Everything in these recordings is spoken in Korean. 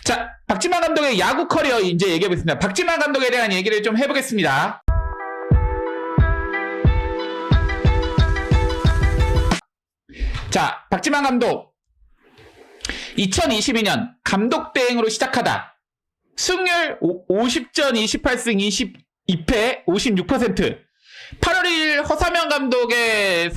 자, 박지만 감독의 야구 커리어 이제 얘기해보겠습니다. 박지만 감독에 대한 얘기를 좀 해보겠습니다. 자, 박지만 감독 2022년 감독 대행으로 시작하다 승률 50전 28승 22패 56%. 8월 1일 허삼영 감독의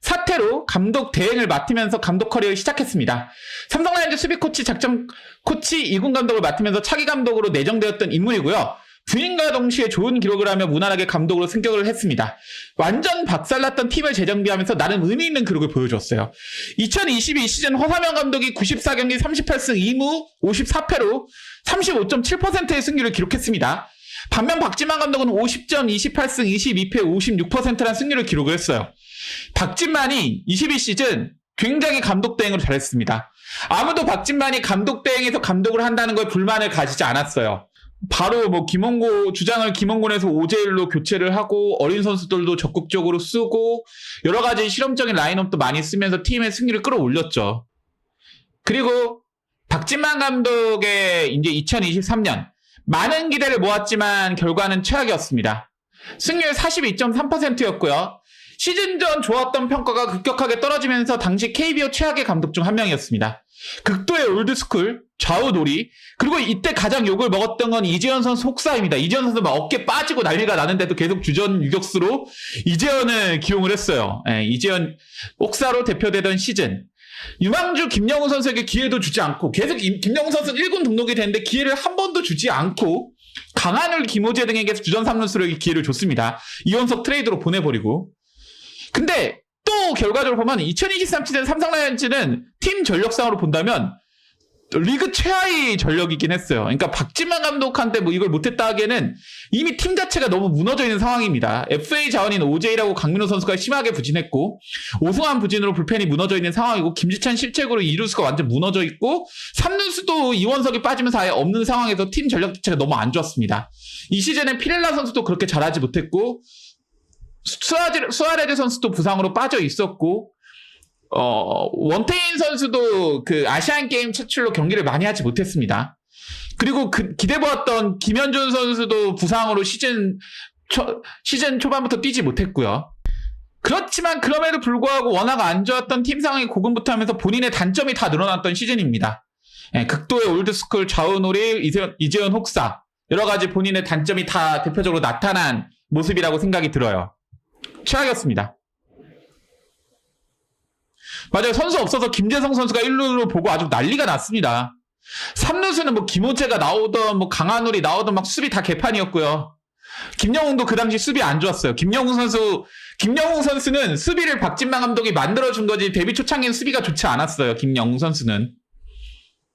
사태로 감독 대행을 맡으면서 감독 커리어를 시작했습니다. 삼성 라이온즈 수비 코치 작전 코치 이군 감독을 맡으면서 차기 감독으로 내정되었던 인물이고요. 부임과 동시에 좋은 기록을 하며 무난하게 감독으로 승격을 했습니다. 완전 박살났던 팀을 재정비하면서 나름 의미 있는 기록을 보여줬어요. 2022 시즌 허삼영 감독이 94경기 38승 2무 54패로 35.7%의 승률을 기록했습니다. 반면 박지만 감독은 50점 28승 22패 56%라는 승률을 기록을 했어요. 박진만이 22시즌 굉장히 감독 대행으로 잘했습니다. 아무도 박진만이 감독 대행에서 감독을 한다는 거에 불만을 가지지 않았어요. 바로 뭐 주장을 김원곤에서 오재일로 교체를 하고 어린 선수들도 적극적으로 쓰고 여러 가지 실험적인 라인업도 많이 쓰면서 팀의 승리를 끌어올렸죠. 그리고 박진만 감독의 이제 2023년 많은 기대를 모았지만 결과는 최악이었습니다. 승률 42.3%였고요. 시즌 전 좋았던 평가가 급격하게 떨어지면서 당시 KBO 최악의 감독 중 한 명이었습니다. 극도의 올드스쿨, 좌우놀이, 그리고 이때 가장 욕을 먹었던 건 이재현 선수 혹사입니다. 이재현 선수 막 어깨 빠지고 난리가 나는데도 계속 주전 유격수로 이재현을 기용을 했어요. 이재현 혹사로 대표되던 시즌. 유망주 김영우 선수에게 기회도 주지 않고 계속 김영우 선수는 1군 등록이 됐는데 기회를 한 번도 주지 않고 강한울, 김호재 등에게 주전 3루수로 기회를 줬습니다. 이원석 트레이드로 보내버리고. 근데 또 결과적으로 보면 2023 시즌 삼성 라이온즈는 팀 전력상으로 본다면 리그 최하위 전력이긴 했어요. 그러니까 박진만 감독한테 뭐 이걸 못했다 하기에는 이미 팀 자체가 너무 무너져 있는 상황입니다. FA 자원인 오제이라고 강민호 선수가 심하게 부진했고 오승환 부진으로 불펜이 무너져 있는 상황이고 김지찬 실책으로 이루수가 완전 무너져 있고 3루수도 이원석이 빠지면서 아예 없는 상황에서 팀 전력 자체가 너무 안 좋았습니다. 이 시즌에 피렐라 선수도 그렇게 잘하지 못했고 수아레즈 선수도 부상으로 빠져 있었고 원태인 선수도 그 아시안 게임 차출로 경기를 많이 하지 못했습니다. 그리고 기대보았던 김현준 선수도 부상으로 시즌 초반부터 뛰지 못했고요. 그렇지만 그럼에도 불구하고 워낙 안 좋았던 팀 상황이 고군분투하면서 본인의 단점이 다 늘어났던 시즌입니다. 극도의 올드스쿨, 좌우놀이, 이재현 혹사 여러 가지 본인의 단점이 다 대표적으로 나타난 모습이라고 생각이 들어요. 최악이었습니다. 맞아요. 선수 없어서 김재성 선수가 1루로 보고 아주 난리가 났습니다. 3루수는 뭐 김호재가 나오던 뭐 강한울이 나오던 막 수비 다 개판이었고요. 김영웅도 그 당시 수비 안 좋았어요. 김영웅 선수는 수비를 박진만 감독이 만들어준 거지 데뷔 초창기는 수비가 좋지 않았어요. 김영웅 선수는.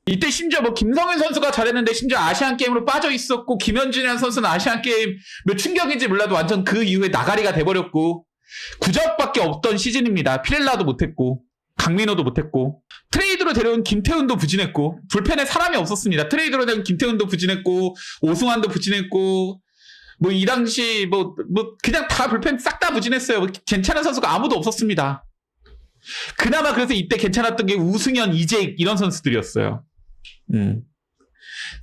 이때 심지어 뭐 김성윤 선수가 잘했는데 심지어 아시안 게임으로 빠져 있었고 김현준이라는 선수는 아시안 게임 몇 충격인지 몰라도 완전 그 이후에 나가리가 돼버렸고 구적밖에 없던 시즌입니다. 피렐라도 못했고 강민호도 못했고 트레이드로 데려온 김태훈도 부진했고 불펜에 사람이 없었습니다. 트레이드로 데려온 김태훈도 부진했고 오승환도 부진했고 뭐 이 당시 뭐 그냥 다 불펜 싹 다 부진했어요. 뭐 괜찮은 선수가 아무도 없었습니다. 그나마 그래서 이때 괜찮았던 게 우승현, 이재익 이런 선수들이었어요.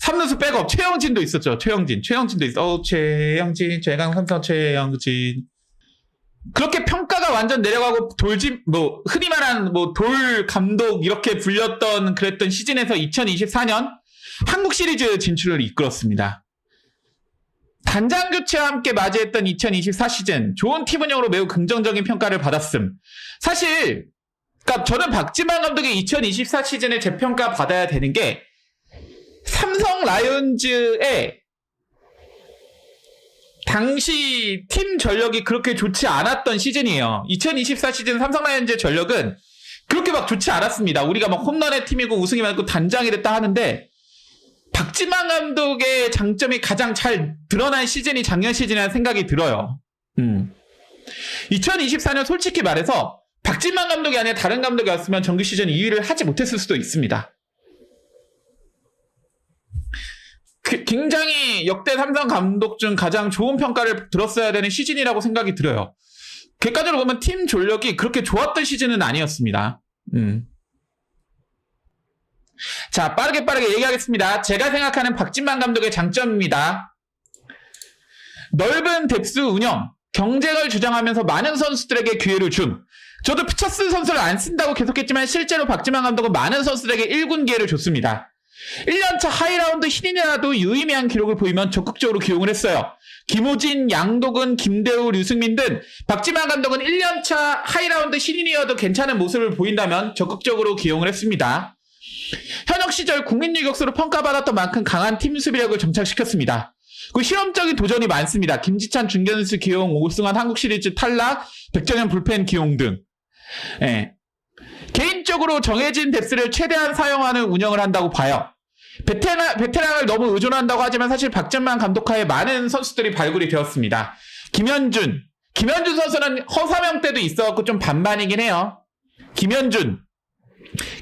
3루수 백업 최영진도 있었죠. 최영진도 있어. 최영진, 최강 삼성 최영진. 그렇게 평가가 완전 내려가고 흔히 말하는 돌 감독 이렇게 불렸던 그랬던 시즌에서 2024년 한국 시리즈 진출을 이끌었습니다. 단장 교체와 함께 맞이했던 2024 시즌 좋은 팀 운영으로 매우 긍정적인 평가를 받았음. 사실 그러니까 저는 박지만 감독의 2024 시즌에 재평가 받아야 되는 게 삼성 라이온즈의 당시 팀 전력이 그렇게 좋지 않았던 시즌이에요. 2024 시즌 삼성 라이온즈의 전력은 그렇게 막 좋지 않았습니다. 우리가 막 홈런의 팀이고 우승이 많고 단장이 됐다 하는데 박지만 감독의 장점이 가장 잘 드러난 시즌이 작년 시즌이라는 생각이 들어요. 2024년 솔직히 말해서 박진만 감독이 아니라 다른 감독이 왔으면 정규 시즌 2위를 하지 못했을 수도 있습니다. 굉장히 역대 삼성 감독 중 가장 좋은 평가를 들었어야 되는 시즌이라고 생각이 들어요. 객관적으로 보면 팀 전력이 그렇게 좋았던 시즌은 아니었습니다. 자, 빠르게 얘기하겠습니다. 제가 생각하는 박진만 감독의 장점입니다. 넓은 뎁스 운영, 경쟁을 주장하면서 많은 선수들에게 기회를 줌. 저도 피처스 선수를 안 쓴다고 계속했지만 실제로 박진만 감독은 많은 선수들에게 1군 기회를 줬습니다. 1년차 하이라운드 신인이라도 유의미한 기록을 보이면 적극적으로 기용을 했어요. 김호진, 양도근, 김대우, 류승민 등 박진만 감독은 1년차 하이라운드 신인이어도 괜찮은 모습을 보인다면 적극적으로 기용을 했습니다. 현역 시절 국민유격수로 평가받았던 만큼 강한 팀 수비력을 정착시켰습니다. 그 실험적인 도전이 많습니다. 김지찬 중견수 기용, 오승환 한국 시리즈 탈락, 백정현 불펜 기용 등. 예. 개인적으로 정해진 뎁스를 최대한 사용하는 운영을 한다고 봐요. 베테랑을 너무 의존한다고 하지만 사실 박진만 감독하에 많은 선수들이 발굴이 되었습니다. 김현준 선수는 허사명 때도 있어갖고 좀 반반이긴 해요. 김현준,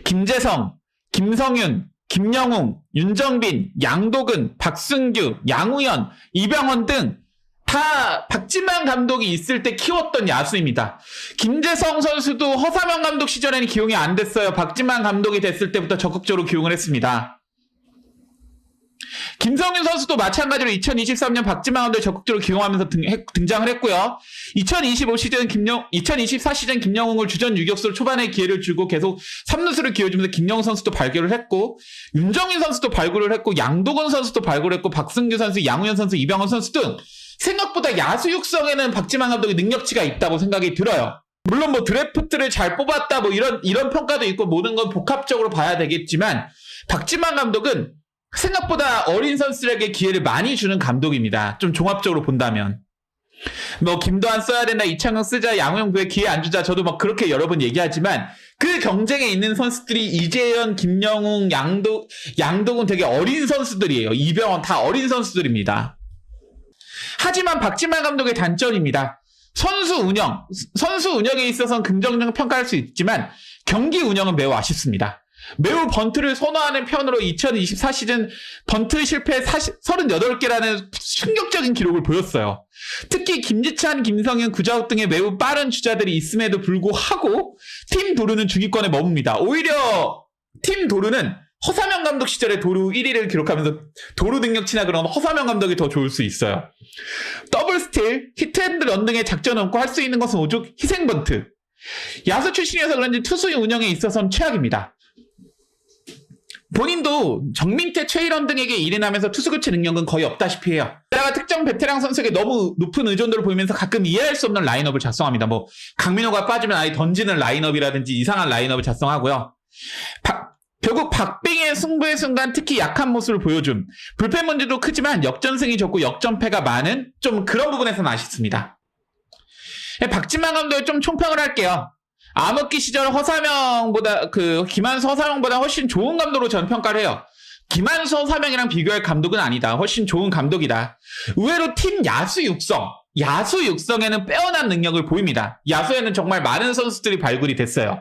김재성, 김성윤, 김영웅, 윤정빈, 양도근, 박승규, 양우현, 이병헌 등 다 박진만 감독이 있을 때 키웠던 야수입니다. 김재성 선수도 허사명 감독 시절에는 기용이 안 됐어요. 박진만 감독이 됐을 때부터 적극적으로 기용을 했습니다. 김성윤 선수도 마찬가지로 2023년 박진만 감독을 적극적으로 기용하면서 등장을 했고요. 2024 시즌 김영웅을 주전 유격수로 초반에 기회를 주고 계속 3루수를 기회주면서 김영웅 선수도 발굴을 했고, 윤정인 선수도 발굴을 했고, 양도건 선수도 발굴을 했고, 박승규 선수, 양우현 선수, 이병헌 선수 등 생각보다 야수 육성에는 박진만 감독의 능력치가 있다고 생각이 들어요. 물론 뭐 드래프트를 잘 뽑았다 뭐 이런 평가도 있고 모든 건 복합적으로 봐야 되겠지만 박진만 감독은 생각보다 어린 선수들에게 기회를 많이 주는 감독입니다. 좀 종합적으로 본다면. 뭐 김도한 써야 된다, 이창용 쓰자, 양호영 부에 기회 안 주자, 저도 막 그렇게 여러 번 얘기하지만 그 경쟁에 있는 선수들이 이재현, 김영웅, 양도근 되게 어린 선수들이에요. 이병헌 다 어린 선수들입니다. 하지만 박진만 감독의 단점입니다. 선수 운영에 있어서는 긍정적 평가할 수 있지만 경기 운영은 매우 아쉽습니다. 매우 번트를 선호하는 편으로 2024 시즌 번트 실패 38개라는 충격적인 기록을 보였어요. 특히 김지찬, 김성현, 구자욱 등의 매우 빠른 주자들이 있음에도 불구하고 팀 도루는 중위권에 머뭅니다. 오히려 팀 도루는 허사명 감독 시절에 도루 1위를 기록하면서 도루 능력치나 그런 허사명 감독이 더 좋을 수 있어요. 더블 스틸, 히트앤드런 등의 작전 없고 할 수 있는 것은 오죽 희생번트. 야수 출신이어서 그런지 투수 운영에 있어서는 최악입니다. 본인도 정민태, 최일원 등에게 일인하면서 투수 교체 능력은 거의 없다시피 해요. 게다가 특정 베테랑 선수에게 너무 높은 의존도를 보이면서 가끔 이해할 수 없는 라인업을 작성합니다. 뭐 강민호가 빠지면 아예 던지는 라인업이라든지 이상한 라인업을 작성하고요. 결국 박빙의 승부의 순간 특히 약한 모습을 보여줌. 불펜 문제도 크지만 역전승이 적고 역전패가 많은 좀 그런 부분에서는 아쉽습니다. 박진만 감독을 좀 총평을 할게요. 암흑기 시절 김한수, 허사명보다 훨씬 좋은 감독으로 저는 평가를 해요. 김한수, 허사명이랑 비교할 감독은 아니다. 훨씬 좋은 감독이다. 의외로 팀 야수 육성에는 빼어난 능력을 보입니다. 야수에는 정말 많은 선수들이 발굴이 됐어요.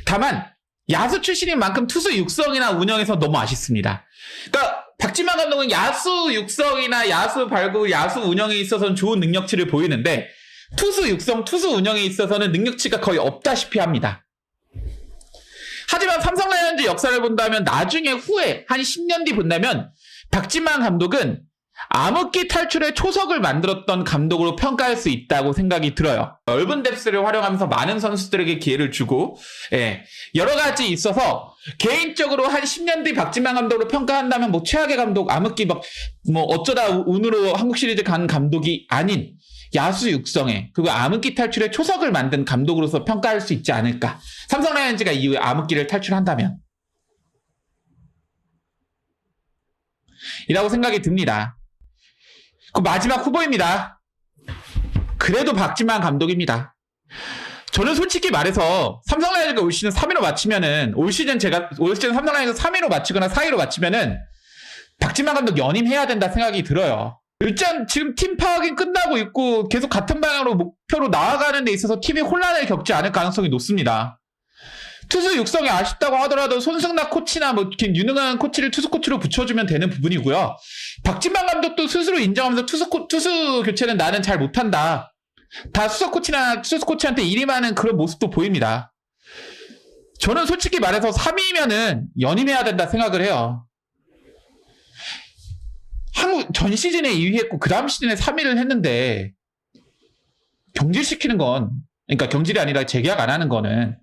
다만 야수 출신인 만큼 투수 육성이나 운영에서 너무 아쉽습니다. 그러니까 박진만 감독은 야수 육성이나 야수 발굴, 야수 운영에 있어서는 좋은 능력치를 보이는데 투수 육성, 투수 운영에 있어서는 능력치가 거의 없다시피 합니다. 하지만 삼성 라이온즈 역사를 본다면 후에 한 10년 뒤 본다면 박진만 감독은 암흑기 탈출의 초석을 만들었던 감독으로 평가할 수 있다고 생각이 들어요. 넓은 뎁스를 활용하면서 많은 선수들에게 기회를 주고 여러 가지 있어서 개인적으로 한 10년 뒤 박진만 감독으로 평가한다면 뭐 최악의 감독, 암흑기 어쩌다 운으로 한국 시리즈 간 감독이 아닌 야수 육성에 그리고 암흑기 탈출의 초석을 만든 감독으로서 평가할 수 있지 않을까. 삼성 라이온즈가 이후에 암흑기를 탈출한다면 이라고 생각이 듭니다. 그 마지막 후보입니다. 그래도 박진만 감독입니다. 저는 솔직히 말해서 삼성 라이온즈가 올 시즌 3위로 마치면은 올 시즌 삼성 라이온즈 3위로 마치거나 4위로 마치면은 박진만 감독 연임해야 된다 생각이 들어요. 일단 지금 팀 파악이 끝나고 있고 계속 같은 방향으로 목표로 나아가는 데 있어서 팀이 혼란을 겪지 않을 가능성이 높습니다. 투수 육성이 아쉽다고 하더라도 손승락 코치나 유능한 코치를 투수 코치로 붙여주면 되는 부분이고요. 박진만 감독도 스스로 인정하면서 투수 교체는 나는 잘 못한다. 다 수석 코치나 투수 코치한테 일임하는 그런 모습도 보입니다. 저는 솔직히 말해서 3위면은 연임해야 된다 생각을 해요. 한국 전 시즌에 2위 했고 그 다음 시즌에 3위를 했는데 경질시키는 건, 그러니까 경질이 아니라 재계약 안 하는 거는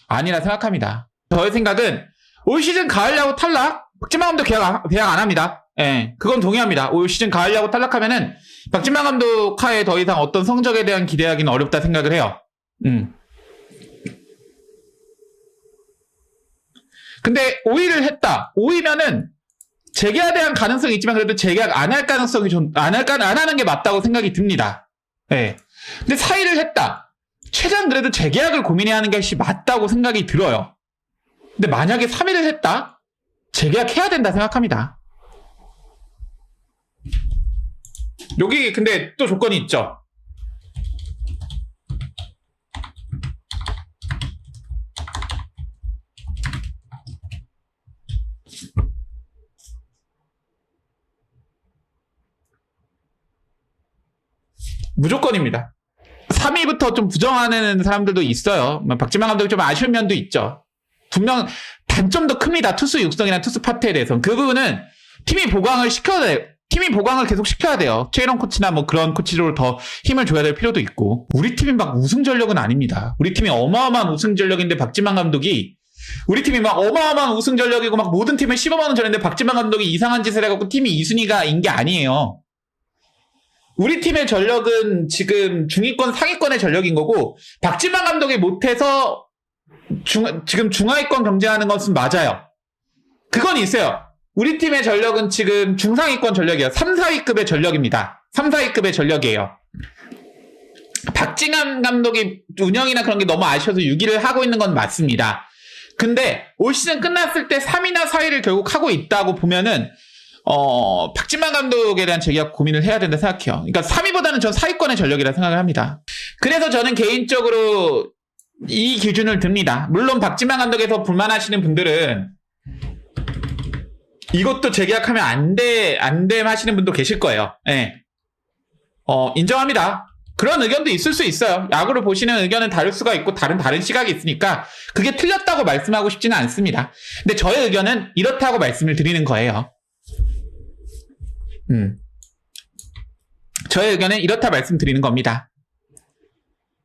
아니라 생각합니다. 저의 생각은 올 시즌 가을 야구 탈락, 박진만 감독 계약 안 합니다. 예, 그건 동의합니다. 올 시즌 가을 야구 탈락하면은 박진만 감독 하에 더 이상 어떤 성적에 대한 기대하기는 어렵다 생각을 해요. 근데 5위를 했다. 5위면은 재계약에 대한 가능성이 있지만 그래도 재계약 안 할 가능성이 안 하는 게 맞다고 생각이 듭니다. 예. 근데 4위를 했다. 최장 그래도 재계약을 고민해야 하는 것이 맞다고 생각이 들어요. 근데 만약에 3위를 했다? 재계약해야 된다 생각합니다. 여기 근데 또 조건이 있죠. 무조건입니다. 3위부터 좀 부정하는 사람들도 있어요. 박진만 감독이 좀 아쉬운 면도 있죠. 분명 단점도 큽니다. 투수 육성이나 투수 파트에 대해서. 그 부분은 팀이 보강을 시켜야 돼요. 팀이 보강을 계속 시켜야 돼요. 최일원 코치나 뭐 그런 코치로 더 힘을 줘야 될 필요도 있고. 우리 팀이 막 우승 전력은 아닙니다. 우리 팀이 어마어마한 우승 전력인데 박진만 감독이, 우리 팀이 막 어마어마한 우승 전력이고 막 모든 팀을 15만 원 전했는데 박진만 감독이 이상한 짓을 해갖고 팀이 2순위가인 게 아니에요. 우리 팀의 전력은 지금 중위권 상위권의 전력인 거고, 박진만 감독이 못해서 지금 중하위권 경쟁하는 것은 맞아요. 그건 있어요. 우리 팀의 전력은 지금 중상위권 전력이에요. 3, 4위급의 전력입니다. 3, 4위급의 전력이에요. 박진만 감독이 운영이나 그런 게 너무 아쉬워서 6위를 하고 있는 건 맞습니다. 근데 올 시즌 끝났을 때 3위나 4위를 결국 하고 있다고 보면은 박진만 감독에 대한 재계약 고민을 해야 된다 생각해요. 그러니까 3위보다는 전 4위권의 전력이라 생각을 합니다. 그래서 저는 개인적으로 이 기준을 듭니다. 물론 박진만 감독에서 불만하시는 분들은 이것도 재계약하면 안 돼 하시는 분도 계실 거예요. 예. 인정합니다. 그런 의견도 있을 수 있어요. 야구를 보시는 의견은 다를 수가 있고 다른 시각이 있으니까 그게 틀렸다고 말씀하고 싶지는 않습니다. 근데 저의 의견은 이렇다고 말씀을 드리는 거예요. 저의 의견은 이렇다 말씀드리는 겁니다.